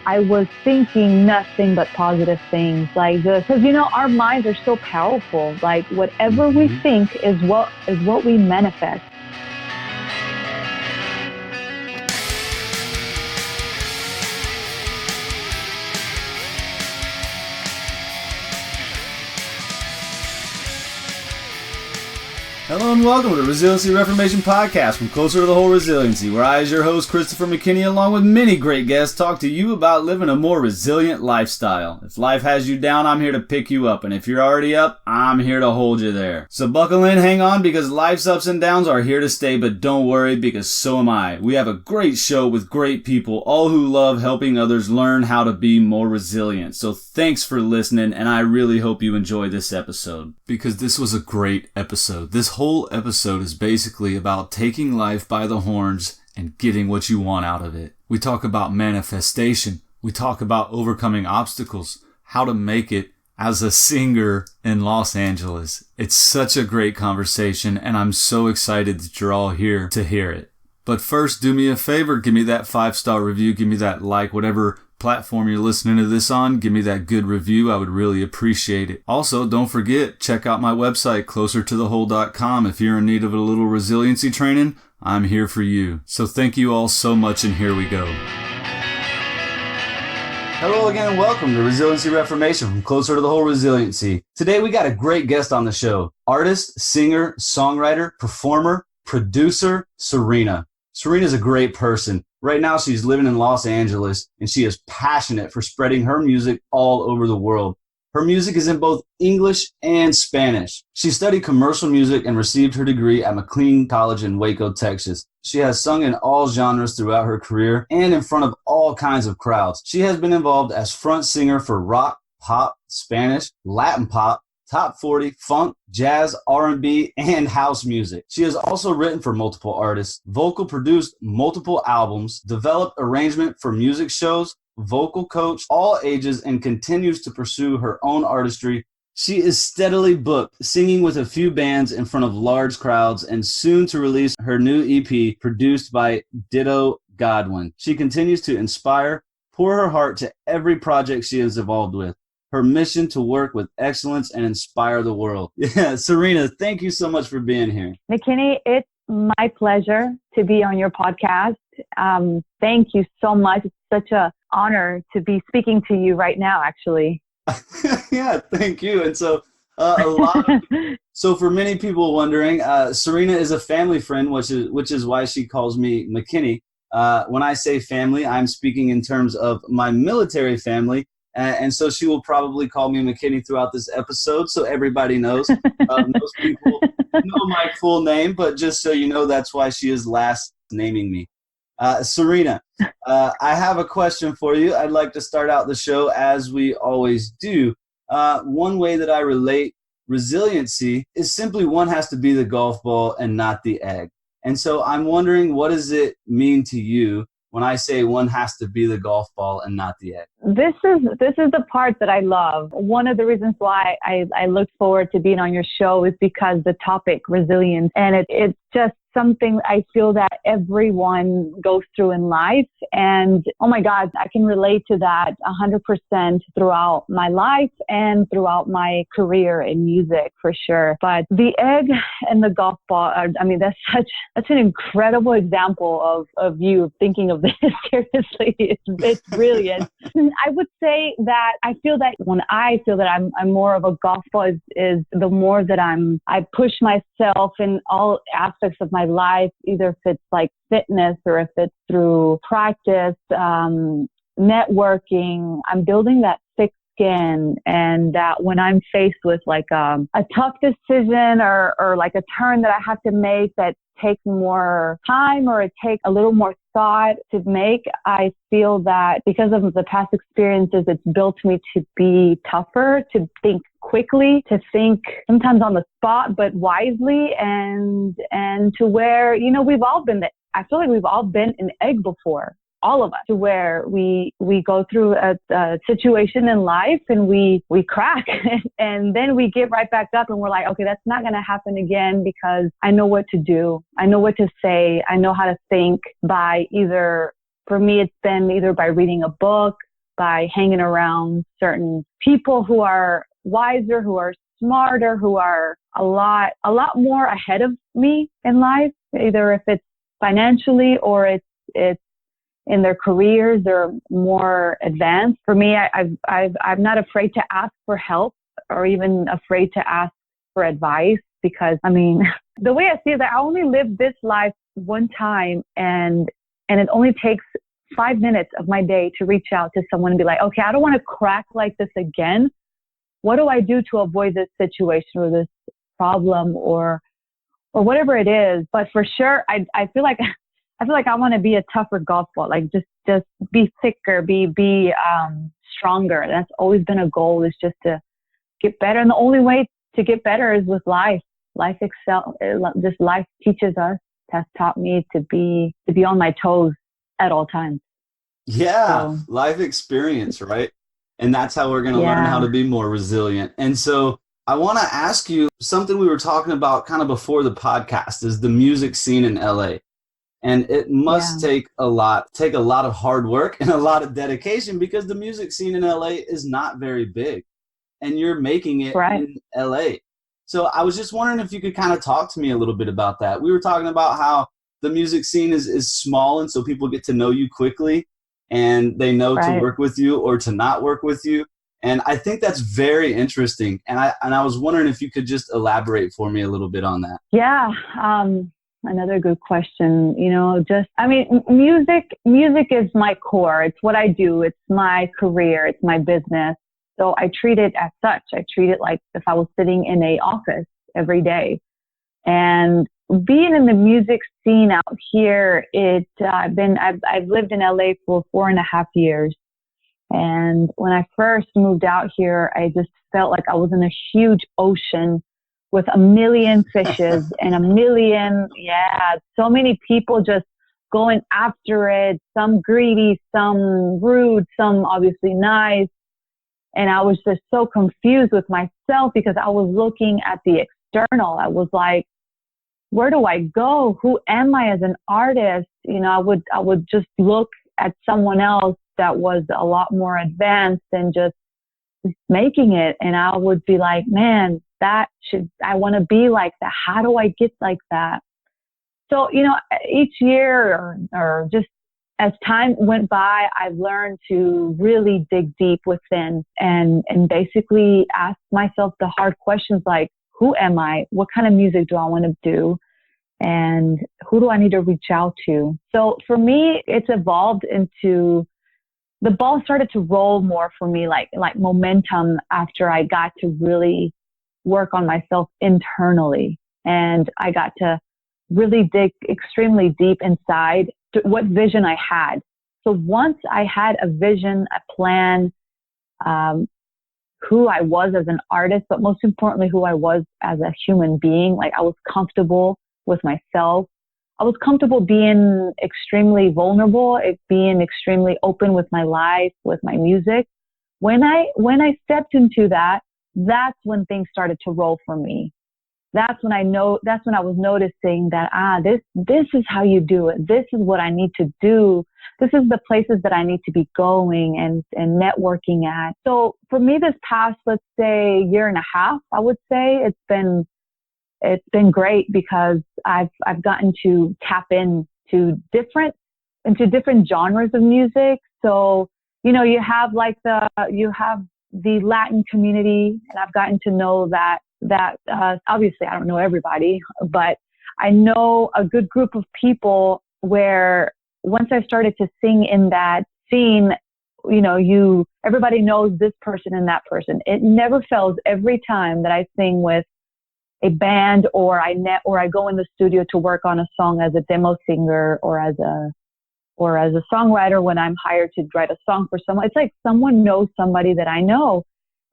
I was thinking nothing but positive things, like this, because our minds are so powerful. Like whatever we think is what we manifest. Hello and welcome to the Resiliency Reformation Podcast from Closer to the Whole Resiliency, where I, as your host, Christopher McKinney, along with many great guests, talk to you about living a more resilient lifestyle. If life has you down, I'm here to pick you up, and if you're already up, I'm here to hold you there. So buckle in, hang on, because life's ups and downs are here to stay, but don't worry, because so am I. We have a great show with great people, all who love helping others learn how to be more resilient. So thanks for listening, and I really hope you enjoy this episode, because this was a great episode. This whole episode is basically about taking life by the horns and getting what you want out of it. We talk about manifestation. We talk about overcoming obstacles, how to make it as a singer in Los Angeles. It's such a great conversation, and I'm so excited that you're all here to hear it. But first, do me a favor, give me that 5-star review, give me that like, whatever platform you're listening to this on, give me that good review. I would really appreciate it. Also, don't forget, check out my website, closertothe.whole.com. If you're in need of a little resiliency training, I'm here for you. So thank you all so much, and here we go. Hello again, and welcome to Resiliency Reformation from Closer to the Whole Resiliency. Today we got a great guest on the show. Artist, singer, songwriter, performer, producer, Sirena. Serena's a great person. Right now, she's living in Los Angeles, and she is passionate for spreading her music all over the world. Her music is in both English and Spanish. She studied commercial music and received her degree at McLean College in Waco, Texas. She has sung in all genres throughout her career and in front of all kinds of crowds. She has been involved as front singer for rock, pop, Spanish, Latin pop, top 40, funk, jazz, R&B, and house music. She has also written for multiple artists, vocal produced multiple albums, developed arrangement for music shows, vocal coach, all ages, and continues to pursue her own artistry. She is steadily booked, singing with a few bands in front of large crowds, and soon to release her new EP produced by Ditto Godwin. She continues to inspire, pour her heart to every project she is involved with. Her mission to work with excellence and inspire the world. Yeah, Sirena, thank you so much for being here. McKinney, it's my pleasure to be on your podcast. Thank you so much. It's such an honor to be speaking to you right now, actually. Yeah, thank you. And so so for many people wondering, Sirena is a family friend, which is why she calls me McKinney. When I say family, I'm speaking in terms of my military family. And so she will probably call me McKinney throughout this episode, so everybody knows. Most people know my full name, but just so you know, that's why she is last naming me. Sirena, I have a question for you. I'd like to start out the show as we always do. One way that I relate resiliency is simply one has to be the golf ball and not the egg. And so I'm wondering, what does it mean to you when I say one has to be the golf ball and not the egg? This is the part that I love. One of the reasons why I look forward to being on your show is because the topic, resilience, and it's just something I feel that everyone goes through in life. And oh my God, I can relate to that 100% throughout my life and throughout my career in music for sure. But the egg and the golf ball, that's an incredible example of you thinking of this seriously. It's brilliant. I would say that I feel that when I feel that I'm more of a golf ball is the more that I push myself in all aspects of my life, either if it's like fitness or if it's through practice, networking. I'm building that thick skin, and that when I'm faced with like a tough decision or like a turn that I have to make that takes more time or it takes a little more thought to make, I feel that because of the past experiences, it's built me to be tougher, to think quickly, to think sometimes on the spot, but wisely, and to where, we've all been I feel like we've all been an egg before. all of us, to where we go through a situation in life and we crack and then we get right back up and we're like, okay, that's not going to happen again because I know what to do. I know what to say. I know how to think by either, for me, it's been either by reading a book, by hanging around certain people who are wiser, who are smarter, who are a lot more ahead of me in life, either if it's financially or it's in their careers, they're more advanced. For me, I'm not afraid to ask for help or even afraid to ask for advice, because I mean, the way I see it, I only live this life one time, and it only takes 5 minutes of my day to reach out to someone and be like, okay, I don't want to crack like this again. What do I do to avoid this situation or this problem or whatever it is? But for sure, I feel like I want to be a tougher golf ball, like just be thicker, be stronger. That's always been a goal, is just to get better. And the only way to get better is with life. Life teaches us, has taught me to be on my toes at all times. Yeah, So, life experience, right? And that's how we're going to learn how to be more resilient. And so I want to ask you something we were talking about kind of before the podcast, is the music scene in LA. And it must take a lot of hard work and a lot of dedication, because the music scene in LA is not very big, and you're making it in LA. So I was just wondering if you could kind of talk to me a little bit about that. We were talking about how the music scene is small, and so people get to know you quickly and they know to work with you or to not work with you. And I think that's very interesting. And I was wondering if you could just elaborate for me a little bit on that. Yeah. Another good question. Music is my core. It's what I do. It's my career. It's my business. So I treat it as such. I treat it like if I was sitting in an office every day. And being in the music scene out here, I've lived in LA for 4.5 years. And when I first moved out here, I just felt like I was in a huge ocean with a million fishes and so many people just going after it, some greedy, some rude, some obviously nice. And I was just so confused with myself, because I was looking at the external. I was like, where do I go? Who am I as an artist? I would just look at someone else that was a lot more advanced and just making it. And I would be like, man, I want to be like that. How do I get like that? So, each year or just as time went by, I've learned to really dig deep within and basically ask myself the hard questions, like, who am I? What kind of music do I want to do? And who do I need to reach out to? So for me, it's evolved into, the ball started to roll more for me, like momentum, after I got to really work on myself internally. And I got to really dig extremely deep inside to what vision I had. So once I had a vision, a plan, who I was as an artist, but most importantly, who I was as a human being, like I was comfortable with myself. I was comfortable being extremely vulnerable, being extremely open with my life, with my music. When I stepped into that, that's when things started to roll for me. That's when I was noticing that, this is how you do it. This is what I need to do. This is the places that I need to be going and networking at. So for me, this past, let's say, year and a half, I would say it's been great, because I've gotten to tap into different genres of music. So, you have the Latin community, and I've gotten to know that obviously I don't know everybody, but I know a good group of people where once I started to sing in that scene, everybody knows this person and that person. It never fails every time that I sing with a band, or I go in the studio to work on a song as a demo singer or as a songwriter when I'm hired to write a song for someone. It's like someone knows somebody that I know.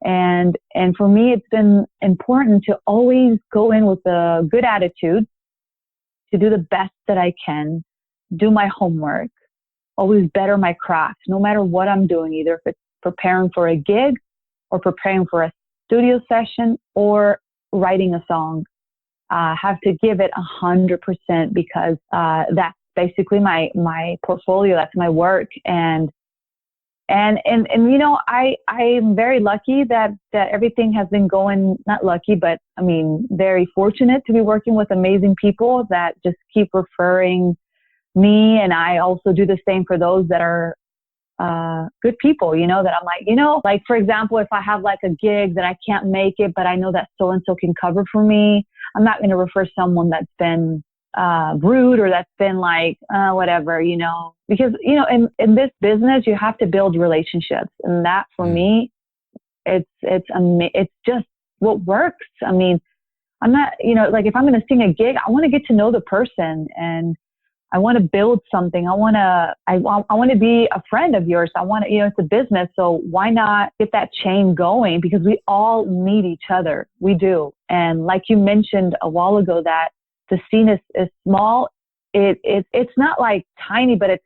And for me, it's been important to always go in with a good attitude, to do the best that I can, do my homework, always better my craft, no matter what I'm doing, either if it's preparing for a gig or preparing for a studio session or writing a song. Have to give it 100%, because that's basically my portfolio. That's my work. And And you know, I'm very lucky that everything has been going, not lucky, but I mean, very fortunate to be working with amazing people that just keep referring me. And I also do the same for those that are good people, you know, that I'm like, you know, like for example, if I have like a gig that I can't make it, but I know that so-and-so can cover for me, I'm not going to refer someone that's been rude or that's been like, whatever, you know, because, you know, in this business, you have to build relationships. And that for me, it's just what works. I mean, I'm not, you know, like if I'm going to sing a gig, I want to get to know the person and I want to build something. I want to be a friend of yours. I want to, you know, it's a business. So why not get that chain going? Because we all need each other. We do. And like you mentioned a while ago, that the scene is small. It's not like tiny, but it's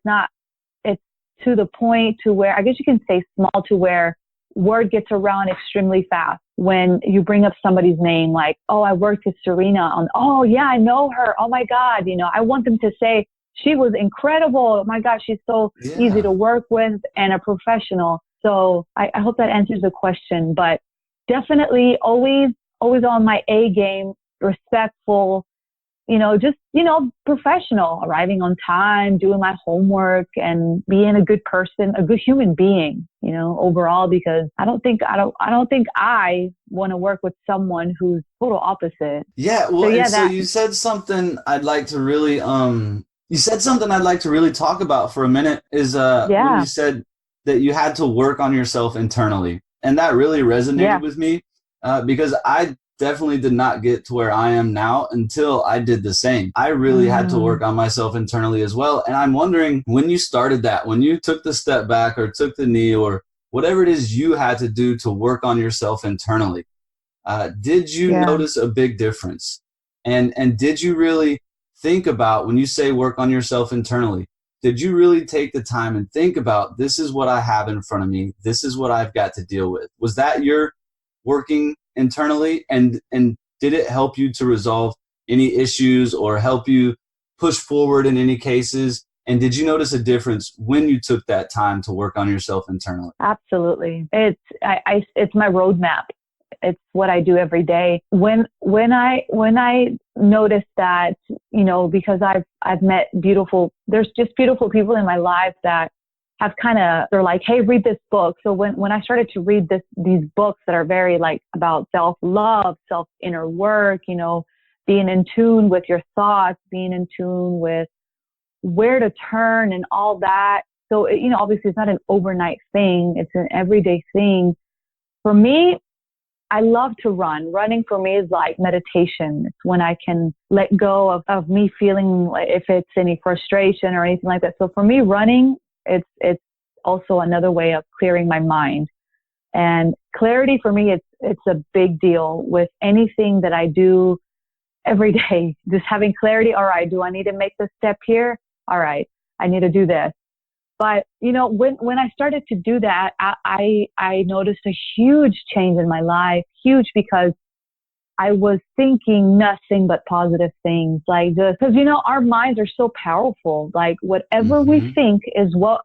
to the point to where, I guess you can say small, to where word gets around extremely fast when you bring up somebody's name, like, oh, I worked with Sirena on, oh yeah, I know her. Oh my God. You know, I want them to say, she was incredible. Oh my God, she's so easy to work with and a professional. So I hope that answers the question, but definitely always on my A game, respectful, you know, just, you know, professional, arriving on time, doing my homework and being a good person, a good human being, you know, overall, because I don't think I want to work with someone who's total opposite. Yeah. Well, so you said something I'd like to really, talk about for a minute is, when you said that you had to work on yourself internally. And that really resonated with me, because I definitely did not get to where I am now until I did the same. I really had to work on myself internally as well. And I'm wondering, when you started that, when you took the step back or took the knee or whatever it is you had to do to work on yourself internally, did you notice a big difference? And did you really think about, when you say work on yourself internally, did you really take the time and think about, this is what I have in front of me, this is what I've got to deal with? Was that your working internally, and did it help you to resolve any issues or help you push forward in any cases? And did you notice a difference when you took that time to work on yourself internally? Absolutely. It's my roadmap. It's what I do every day. When I notice that, you know, because I've met there's just beautiful people in my life that have they're like, hey, read this book. So when I started to read these books that are very like about self-love, inner work, you know, being in tune with your thoughts, being in tune with where to turn and all that. So, you know, obviously it's not an overnight thing. It's an everyday thing. For me, I love to run. Running for me is like meditation. It's when I can let go of me feeling like, if it's any frustration or anything like that. So for me, running, it's also another way of clearing my mind. And clarity for me, it's a big deal with anything that I do every day. Just having clarity. All right, do I need to make this step here? All right, I need to do this. But, you know, when I started to do that, I noticed a huge change in my life, huge, because I was thinking nothing but positive things, like just because, you know, our minds are so powerful. Like whatever we think is what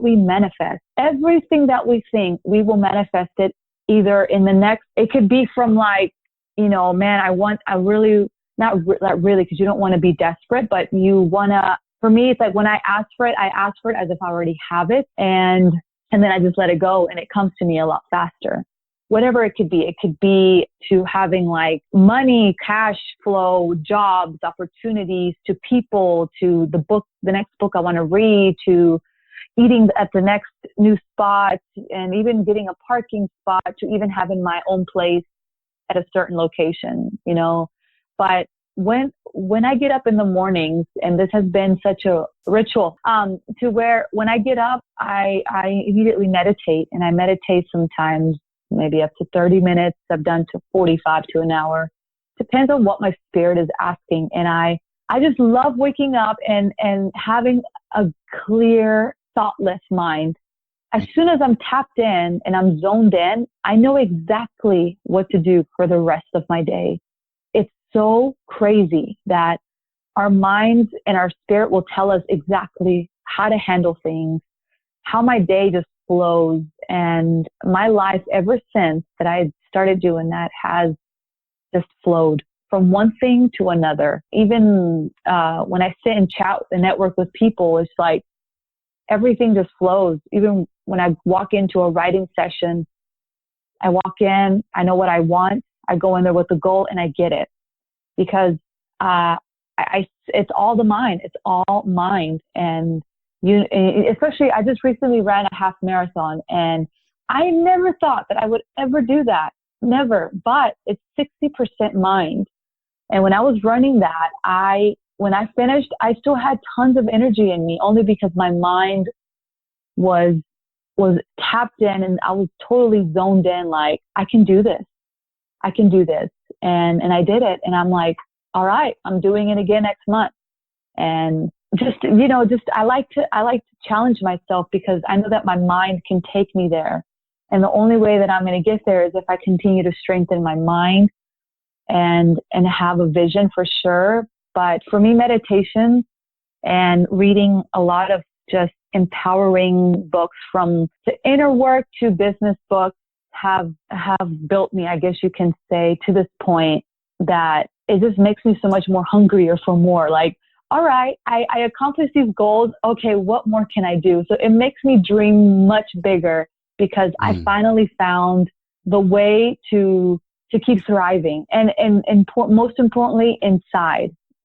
we manifest. Everything that we think, we will manifest it either in the next. It could be from like, you know, man, not really, because you don't want to be desperate, but you want to. For me, it's like when I ask for it as if I already have it, and then I just let it go, and it comes to me a lot faster. Whatever it could be to having like money, cash flow, jobs, opportunities, to people, to the next book I want to read, to eating at the next new spot, and even getting a parking spot, to even having my own place at a certain location, you know. But when I get up in the mornings, and this has been such a ritual, to where when I get up, I immediately meditate, and I meditate sometimes maybe up to 30 minutes. I've done to 45 to an hour. Depends on what my spirit is asking. And I just love waking up and having a clear, thoughtless mind. As soon as I'm tapped in and I'm zoned in, I know exactly what to do for the rest of my day. It's so crazy that our minds and our spirit will tell us exactly how to handle things, how my day just flows. And my life ever since that I started doing that has just flowed from one thing to another. Even when I sit and chat and network with people, it's like everything just flows. Even when I walk into a writing session, I walk in, I know what I want, I go in there with a goal and I get it. Because it's all the mind. It's all mind. And especially, I just recently ran a half marathon, and I never thought that I would ever do that. Never. But it's 60% mind. And when I was running that, when I finished, I still had tons of energy in me, only because my mind was tapped in, and I was totally zoned in. Like, I can do this. I can do this. And I did it. And I'm like, all right, I'm doing it again next month. And I like to challenge myself, because I know that my mind can take me there. And the only way that I'm going to get there is if I continue to strengthen my mind and have a vision, for sure. But for me, meditation and reading a lot of just empowering books, from the inner work to business books, have built me, I guess you can say, to this point that it just makes me so much more hungrier for more. Like, all right, I accomplished these goals. Okay, what more can I do? So it makes me dream much bigger, because I finally found the way to keep thriving, and most importantly,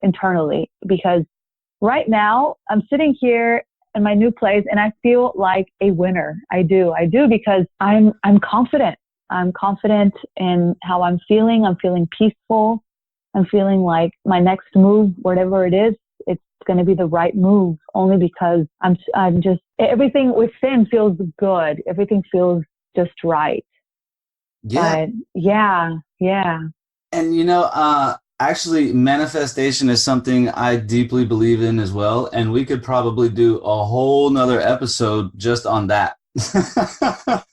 internally, because right now I'm sitting here in my new place and I feel like a winner. I do because I'm confident. I'm confident in how I'm feeling. I'm feeling peaceful. I'm feeling like my next move, whatever it is, it's going to be the right move, only because I'm just, everything within feels good. Everything feels just right. Yeah. But yeah. And actually, manifestation is something I deeply believe in as well. And we could probably do a whole nother episode just on that. but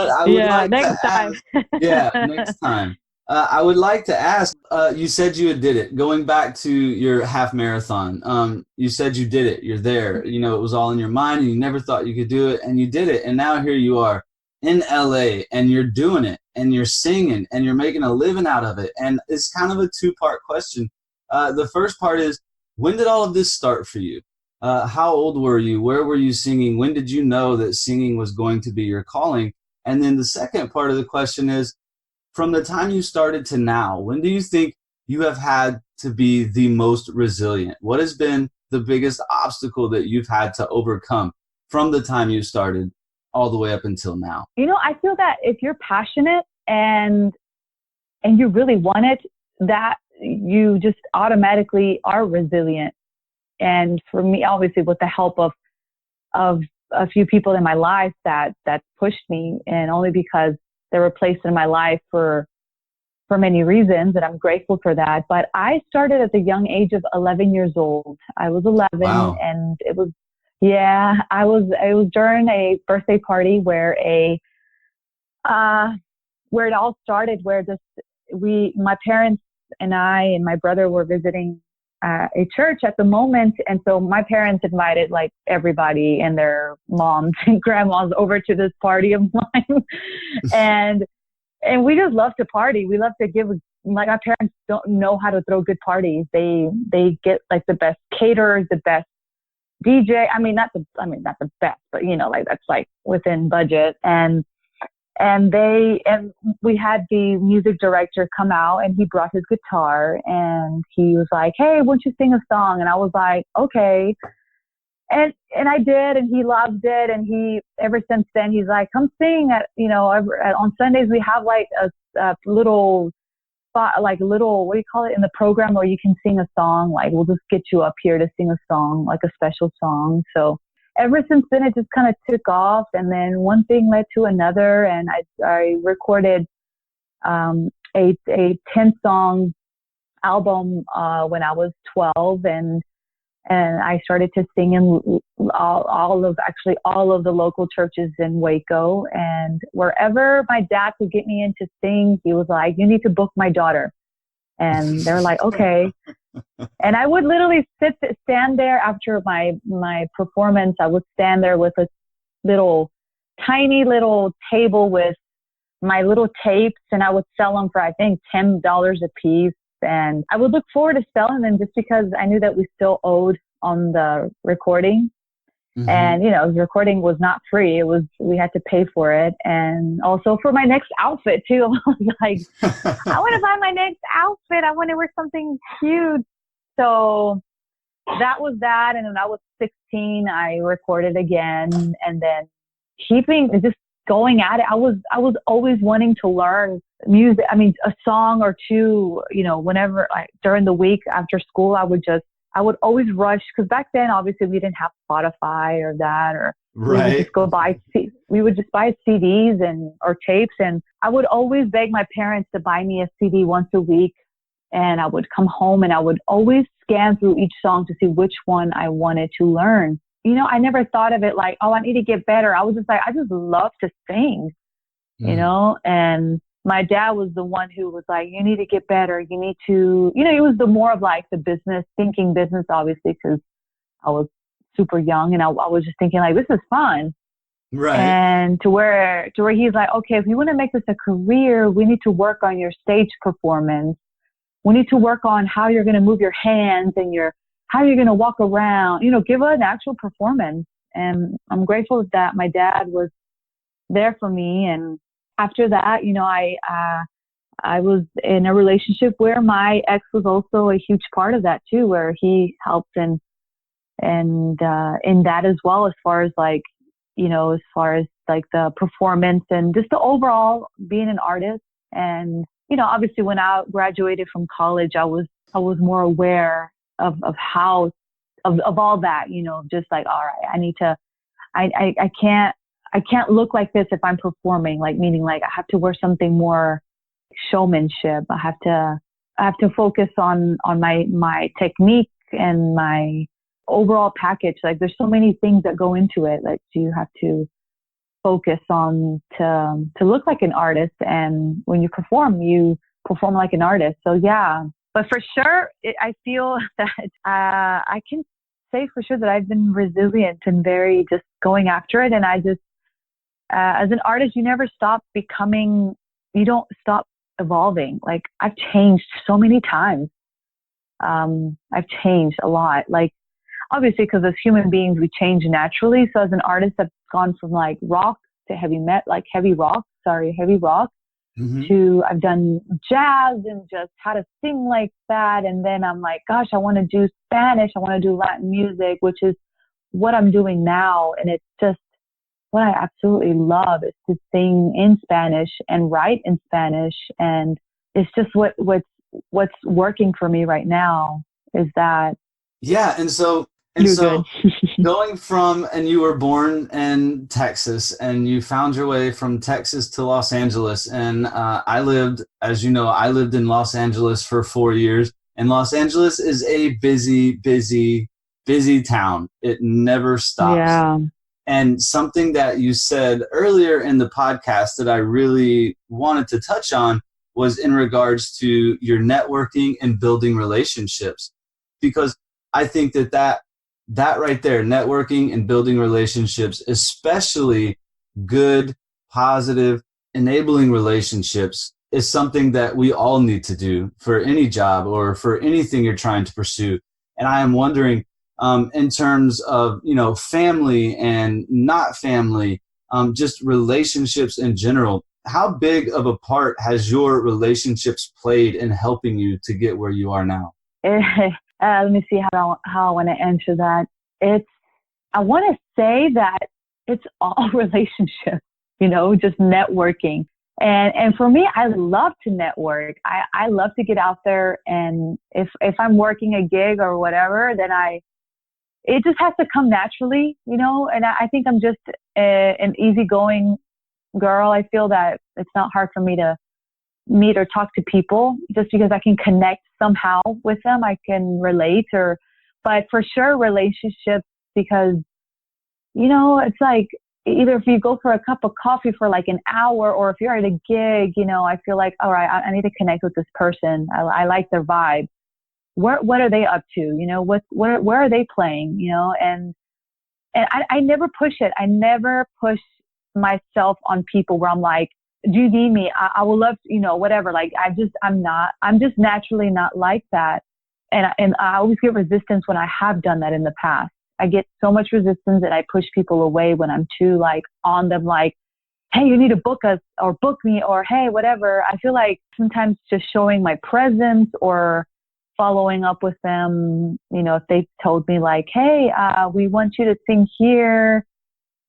I would like next to time. ask, next time. I would like to ask, you said you did it. Going back to your half marathon, you said you did it. You're there. It was all in your mind, and you never thought you could do it, and you did it. And now here you are in LA, and you're doing it, and you're singing, and you're making a living out of it. And it's kind of a two-part question. The first part is, when did all of this start for you? How old were you? Where were you singing? When did you know that singing was going to be your calling? And then the second part of the question is, from the time you started to now, when do you think you have had to be the most resilient? What has been the biggest obstacle that you've had to overcome from the time you started all the way up until now? I feel that if you're passionate and you really want it, that you just automatically are resilient. And for me, obviously, with the help of a few people in my life that pushed me, and only because they were placed in my life for many reasons, and I'm grateful for that. But I started at the young age of 11 years old. I was 11. Wow. And it was during a birthday party where it all started, where my parents and I and my brother were visiting a church at the moment. And so my parents invited like everybody and their moms and grandmas over to this party of mine. and we just love to party. We love to like, our parents don't know how to throw good parties. They get like the best caterers, the best DJ. Not the best, but like that's like within budget. And we had the music director come out, and he brought his guitar, and he was like, "Hey, won't you sing a song?" And I was like, "Okay." And I did, and he loved it. And he, ever since then, he's like, "Come sing on Sundays we have like a little spot, like little, what do you call it, in the program where you can sing a song. Like, we'll just get you up here to sing a song, like a special song." So ever since then, it just kind of took off, and then one thing led to another, and I recorded a 10-song album when I was 12, and I started to sing in all of the local churches in Waco, and wherever my dad could get me in to sing, he was like, "You need to book my daughter." And they're like, "Okay." And I would literally stand there after my performance. I would stand there with a tiny little table with my little tapes, and I would sell them for, I think, $10 a piece. And I would look forward to selling them just because I knew that we still owed on the recording. Mm-hmm. And, you know, the recording was not free. We had to pay for it. And also for my next outfit too. I was like, I want to buy my next outfit. I want to wear something cute. So that was that. And when I was 16, I recorded again, and then just going at it. I was always wanting to learn music. I mean, a song or two, you know, whenever during the week after school, I would always rush, because back then, obviously, we didn't have Spotify or that, or right. We would just buy CDs or tapes, and I would always beg my parents to buy me a CD once a week. And I would come home and I would always scan through each song to see which one I wanted to learn. You know, I never thought of it like, oh, I need to get better. I was just like, I just love to sing, you know, and my dad was the one who was like, you need to get better. You need to, you know, he was the more of like the business, obviously, because I was super young, and I was just thinking like, this is fun. Right. And to where he's like, okay, if you want to make this a career, we need to work on your stage performance. We need to work on how you're going to move your hands and how you're going to walk around, you know, give an actual performance. And I'm grateful that my dad was there for me. And after that, you know, I was in a relationship where my ex was also a huge part of that too, where he helped and in that as well, as far as like, you know, as far as like the performance and just the overall being an artist. And, you know, obviously when I graduated from college, I was more aware of how, of all that, you know, just like, all right, I can't look like this if I'm performing, like, meaning like I have to wear something more showmanship. I have to focus on my technique and my overall package. Like there's so many things that go into it. Like you have to focus on to look like an artist. And when you perform like an artist. So yeah, but for sure, I feel that I can say for sure that I've been resilient and very just going after it. And I just, as an artist, you never stop becoming, you don't stop evolving. Like I've changed so many times. I've changed a lot. Like obviously, because as human beings, we change naturally. So as an artist, I've gone from like rock to heavy rock, mm-hmm. to I've done jazz and just how to sing like that. And then I'm like, gosh, I want to do Spanish. I want to do Latin music, which is what I'm doing now. And it's just what I absolutely love is to sing in Spanish and write in Spanish. And it's just what's working for me right now is that. Yeah. And so going from, and you were born in Texas and you found your way from Texas to Los Angeles. And I lived in Los Angeles for 4 years, and Los Angeles is a busy, busy, busy town. It never stops. Yeah. And something that you said earlier in the podcast that I really wanted to touch on was in regards to your networking and building relationships, because I think that right there, networking and building relationships, especially good, positive, enabling relationships, is something that we all need to do for any job or for anything you're trying to pursue. And I am wondering, in terms of, you know, family and not family, just relationships in general, how big of a part has your relationships played in helping you to get where you are now? Let me see how I want to answer that. I want to say that it's all relationships, you know, just networking. And for me, I love to network. I love to get out there, and if I'm working a gig or whatever, then it just has to come naturally, you know. And I think I'm just an easygoing girl. I feel that it's not hard for me to meet or talk to people just because I can connect somehow with them. I can relate, but for sure relationships, because, you know, it's like either if you go for a cup of coffee for like an hour, or if you're at a gig, you know, I feel like, all right, I need to connect with this person. I like their vibe, what are they up to? You know, where are they playing? You know, and I never push it. I never push myself on people where I'm like, do you need me? I would love to, you know, whatever. Like, I'm just naturally not like that. And I always get resistance when I have done that in the past. I get so much resistance that I push people away when I'm too like on them, like, hey, you need to book us or book me or hey, whatever. I feel like sometimes just showing my presence or following up with them, you know, if they told me like, hey, we want you to sing here,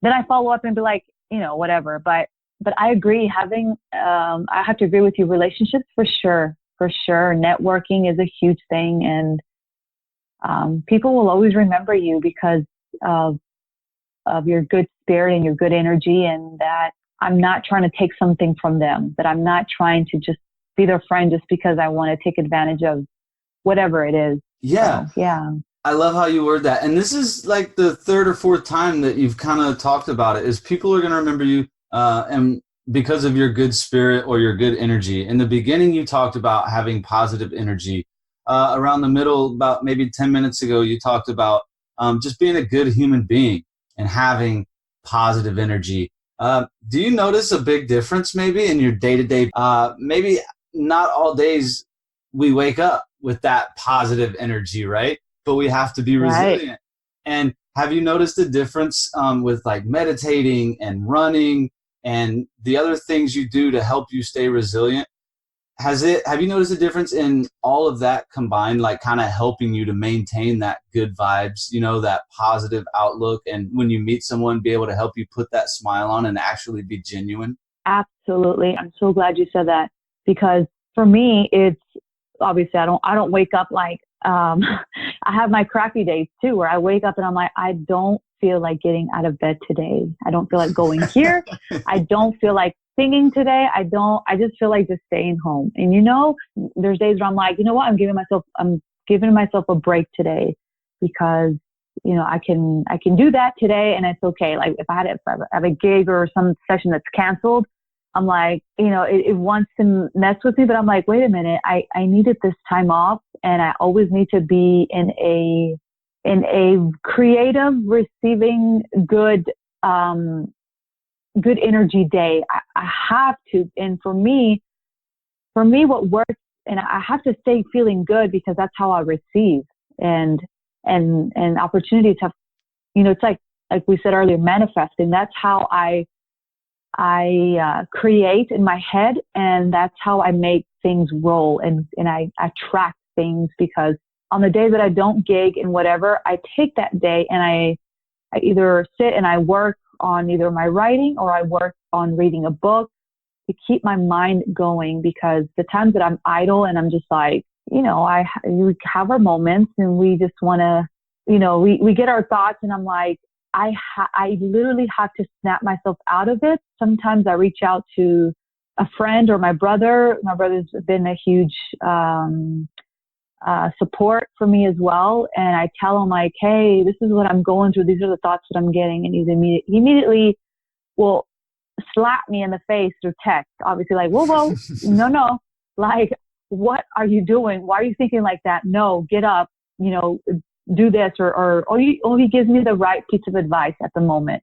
then I follow up and be like, you know, whatever. But I agree, I have to agree with you, relationships for sure. Networking is a huge thing. And people will always remember you because of your good spirit and your good energy, and that I'm not trying to take something from them, that I'm not trying to just be their friend just because I want to take advantage of whatever it is. Yeah. So, yeah. I love how you word that. And this is like the third or fourth time that you've kind of talked about it, is people are going to remember you and because of your good spirit or your good energy. In the beginning, you talked about having positive energy. Around the middle, about maybe 10 minutes ago, you talked about just being a good human being and having positive energy. Do you notice a big difference maybe in your day-to-day? Maybe not all days we wake up with that positive energy, right? But we have to be resilient. Right. And have you noticed a difference with like meditating and running and the other things you do to help you stay resilient? Have you noticed a difference in all of that combined, like kind of helping you to maintain that good vibes, you know, that positive outlook, and when you meet someone, be able to help you put that smile on and actually be genuine? Absolutely. I'm so glad you said that, because for me, it's obviously I don't wake up like, I have my crappy days too, where I wake up and I'm like, I don't feel like getting out of bed today. I don't feel like going here. I don't feel like singing today. I just feel like just staying home. And you know, there's days where I'm like, you know what? I'm giving myself a break today, because, you know, I can do that today and it's okay. Like if I have a gig or some session that's canceled, I'm like, you know, it wants to mess with me, but I'm like, wait a minute, I needed this time off, and I always need to be in a creative, receiving good energy day. I have to. And for me, what works, and I have to stay feeling good, because that's how I receive. And opportunities have, you know, it's like we said earlier, manifesting. That's how I create in my head, and that's how I make things roll, and I attract things, because on the days that I don't gig and whatever, I take that day and I either sit and I work on either my writing or I work on reading a book to keep my mind going, because the times that I'm idle and I'm just like, you know, we have our moments and we just want to, you know, we get our thoughts, and I'm like, I literally have to snap myself out of it. Sometimes I reach out to a friend or my brother. My brother's been a huge support for me as well. And I tell him like, hey, this is what I'm going through. These are the thoughts that I'm getting. And he immediately will slap me in the face through text. Obviously like, whoa, no. Like, what are you doing? Why are you thinking like that? No, get up, you know, do this, or he gives me the right piece of advice at the moment.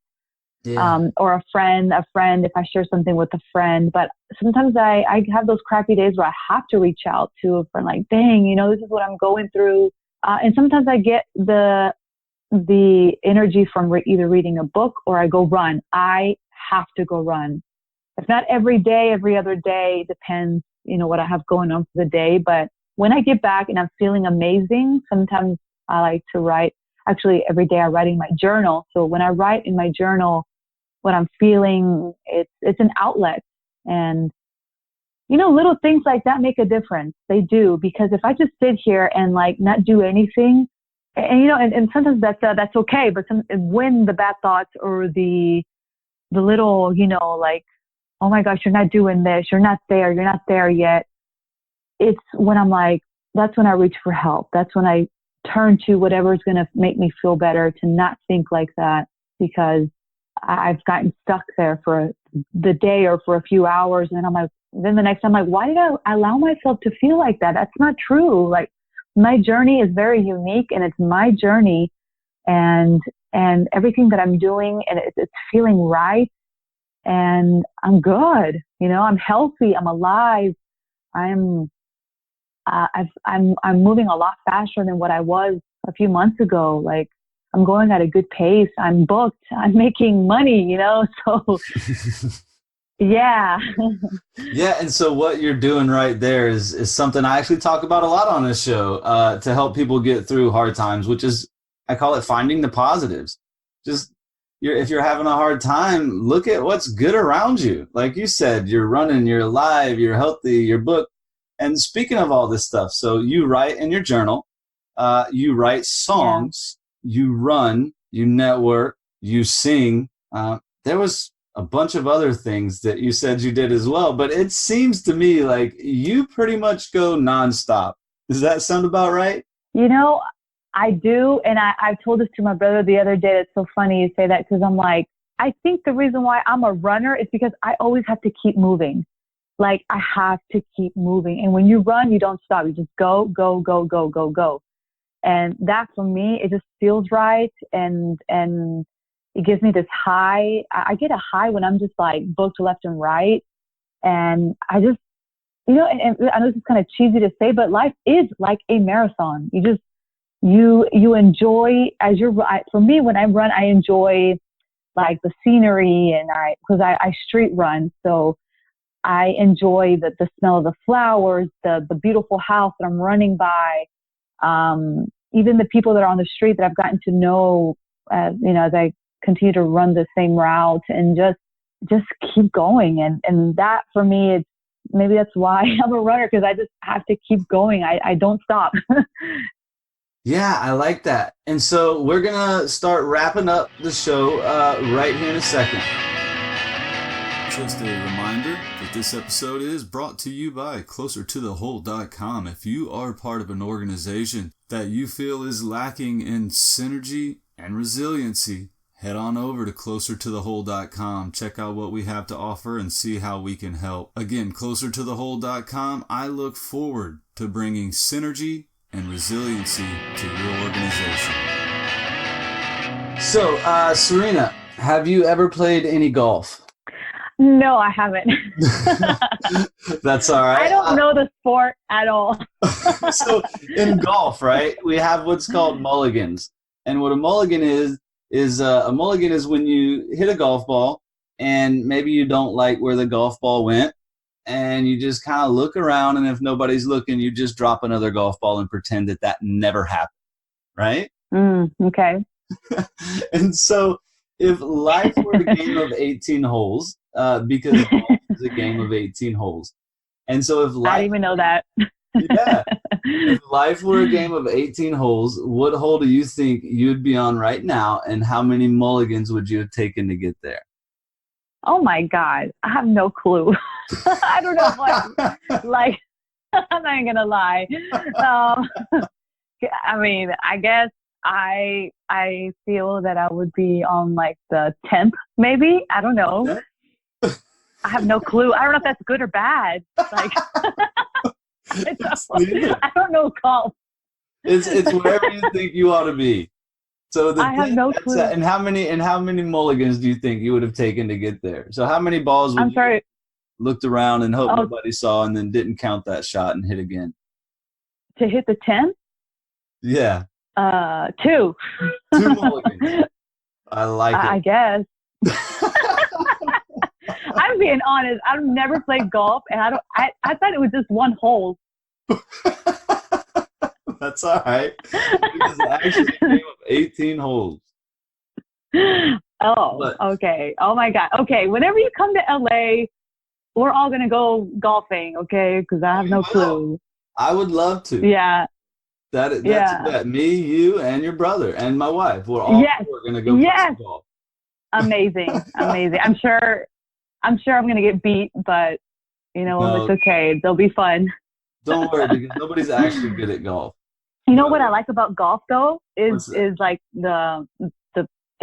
Yeah. Or a friend, if I share something with a friend. But sometimes I have those crappy days where I have to reach out to a friend, like, dang, you know, this is what I'm going through. And sometimes I get the energy from either reading a book or I go run. I have to go run. If not every day, every other day, depends, you know, what I have going on for the day. But when I get back and I'm feeling amazing, sometimes I like to write. Actually, every day I write in my journal. So when I write in my journal what I'm feeling, it's an outlet. And, you know, little things like that make a difference. They do, because if I just sit here and like not do anything, and you know, and sometimes that's okay. But when the bad thoughts or the little, you know, like, oh my gosh, you're not doing this, you're not there yet. It's when I'm like, that's when I reach for help. That's when I turn to whatever is going to make me feel better, to not think like that, because I've gotten stuck there for the day or for a few hours. And then I'm like, then the next time I'm like, why did I allow myself to feel like that? That's not true. Like, my journey is very unique, and it's my journey, and everything that I'm doing, and it's feeling right, and I'm good. I'm healthy. I'm alive. I'm moving a lot faster than what I was a few months ago. Like, I'm going at a good pace. I'm booked. I'm making money, so yeah. Yeah. And so what you're doing right there is something I actually talk about a lot on this show, to help people get through hard times, which is, I call it finding the positives. Just, if you're having a hard time, look at what's good around you. Like you said, you're running, you're alive, you're healthy, you're booked. And speaking of all this stuff, so you write in your journal, you write songs, you run, you network, you sing. There was a bunch of other things that you said you did as well, but it seems to me like you pretty much go nonstop. Does that sound about right? I do. And I told this to my brother the other day. It's so funny you say that, because I'm like, I think the reason why I'm a runner is because I always have to keep moving. Like, I have to keep moving. And when you run, you don't stop. You just go, go, go, go, go, go. And that, for me, it just feels right. And it gives me this high. I get a high when I'm just like booked left and right. And I just, and I know this is kind of cheesy to say, but life is like a marathon. You enjoy for me, when I run, I enjoy like the scenery, and because I street run. So I enjoy the smell of the flowers, the beautiful house that I'm running by, even the people that are on the street that I've gotten to know, as I continue to run the same route, and just keep going. And that, for me, maybe that's why I'm a runner, because I just have to keep going. I don't stop. Yeah, I like that. And so we're going to start wrapping up the show right here in a second. Just a reminder that this episode is brought to you by closertothewhole.com. If you are part of an organization that you feel is lacking in synergy and resiliency, head on over to closertothewhole.com. Check out what we have to offer and see how we can help. Again, closertothewhole.com. I look forward to bringing synergy and resiliency to your organization. So, Sirena, have you ever played any golf? No, I haven't. That's all right. I don't know the sport at all. So in golf, right, we have what's called mulligans. And what a mulligan is a mulligan is when you hit a golf ball and maybe you don't like where the golf ball went, and you just kind of look around, and if nobody's looking, you just drop another golf ball and pretend that never happened, right? Okay. And so if life were a game of 18 holes, because golf is a game of 18 holes. And so if life, I didn't even know that. Yeah. If life were a game of 18 holes, what hole do you think you'd be on right now, and how many mulligans would you have taken to get there? Oh my God. I have no clue. I don't know what, like, I'm not even going to lie. I mean, I guess I feel that I would be on like the 10th, maybe. I don't know. I have no clue. I don't know if that's good or bad. Like, I don't know golf. It's wherever you think you ought to be. So I have no clue. And how many mulligans do you think you would have taken to get there? So how many balls would you looked around and hoped nobody saw, and then didn't count that shot and hit again? To hit the 10? Yeah. 2. 2 mulligans. I like it. I guess. I'm being honest. I've never played golf, and I thought it was just one hole. That's all right. It was actually a game of 18 holes. Okay. Oh my God. Okay. Whenever you come to LA, we're all going to go golfing. Okay. Cause I have no clue. I would love to. Yeah. That's me, you, and your brother, and my wife. We're all going to go play some golf. Amazing. I'm sure I'm going to get beat, but it's okay. They'll be fun. Don't worry, because nobody's actually good at golf. You know what I like about golf though is like the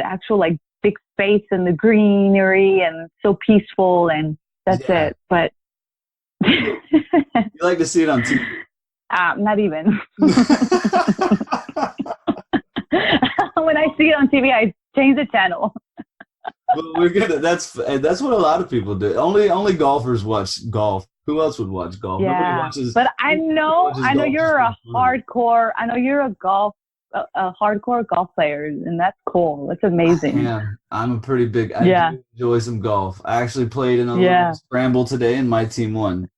actual like big space and the greenery, and so peaceful, and that's it. But you like to see it on TV. Not even. When I see it on TV, I change the channel. Well, we're gonna. That's what a lot of people do. Only golfers watch golf. Who else would watch golf? Yeah, Nobody watches. but I know you're a hardcore. I know you're a hardcore golf player, and that's cool. That's amazing. Yeah, I'm a pretty big. I do enjoy some golf. I actually played in a little scramble today, and my team won,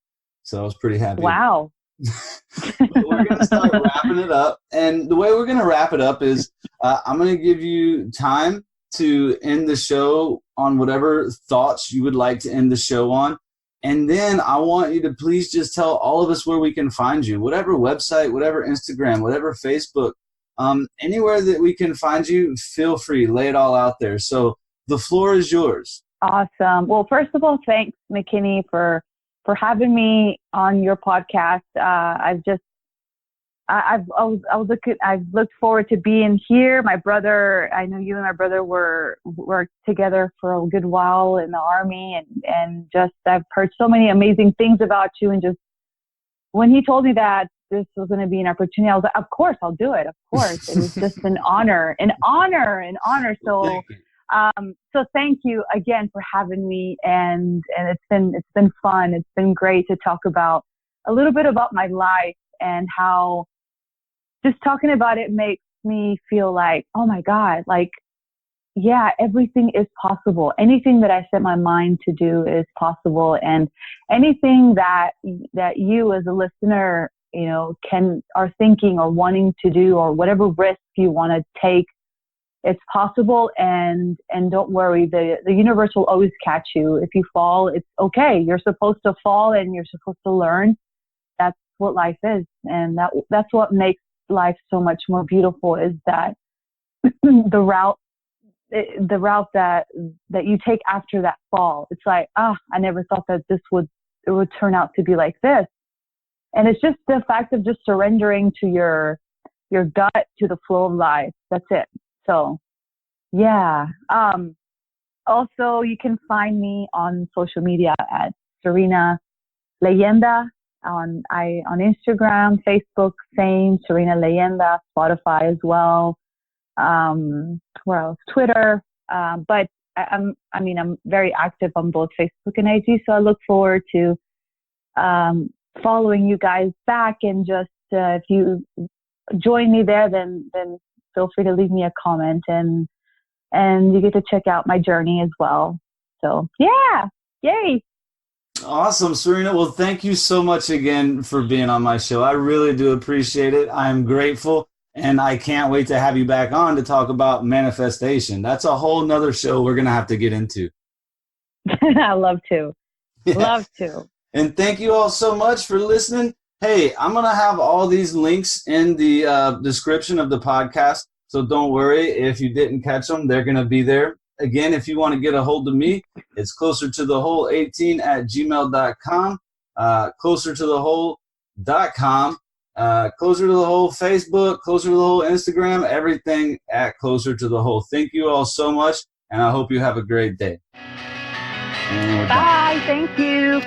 so I was pretty happy. Wow. We're going to start wrapping it up. And the way we're going to wrap it up is I'm going to give you time to end the show on whatever thoughts you would like to end the show on. And then I want you to please just tell all of us where we can find you, whatever website, whatever Instagram, whatever Facebook, anywhere that we can find you, feel free, lay it all out there. So the floor is yours. Awesome. Well, first of all, thanks, McKinney, for having me on your podcast. I've looked forward to being here. My brother, I know you and my brother worked together for a good while in the Army, and just I've heard so many amazing things about you. And just when he told me that this was going to be an opportunity, I was like, of course, I'll do it. Of course. It was just an honor. So thank you again for having me, and it's been fun. It's been great to talk about a little bit about my life and how just talking about it makes me feel like, oh my God, like, yeah, everything is possible. Anything that I set my mind to do is possible, and anything that you as a listener, are thinking or wanting to do, or whatever risk you want to take, it's possible. And don't worry, the universe will always catch you. If you fall, it's okay. You're supposed to fall, and you're supposed to learn. That's what life is. And that's what makes life so much more beautiful, is that the route that you take after that fall. It's like, I never thought that it would turn out to be like this. And it's just the fact of just surrendering to your gut, to the flow of life. That's it. So, yeah. Also, you can find me on social media at Sirena Leyenda on Instagram, Facebook, same Sirena Leyenda, Spotify as well. Where else? Twitter. But I'm very active on both Facebook and IG, so I look forward to following you guys back. And just if you join me there, then feel free to leave me a comment, and you get to check out my journey as well. So yeah, yay. Awesome, Sirena. Well, thank you so much again for being on my show. I really do appreciate it. I'm grateful, and I can't wait to have you back on to talk about manifestation. That's a whole nother show we're going to have to get into. I love to. Yeah. Love to. And thank you all so much for listening. Hey, I'm going to have all these links in the description of the podcast, so don't worry if you didn't catch them. They're going to be there. Again, if you want to get a hold of me, it's closertothewhole18@gmail.com, closertothewhole.com, closer to the whole Facebook, closer to the whole Instagram, everything at Closer to the Whole. Thank you all so much, and I hope you have a great day. Bye. Thank you.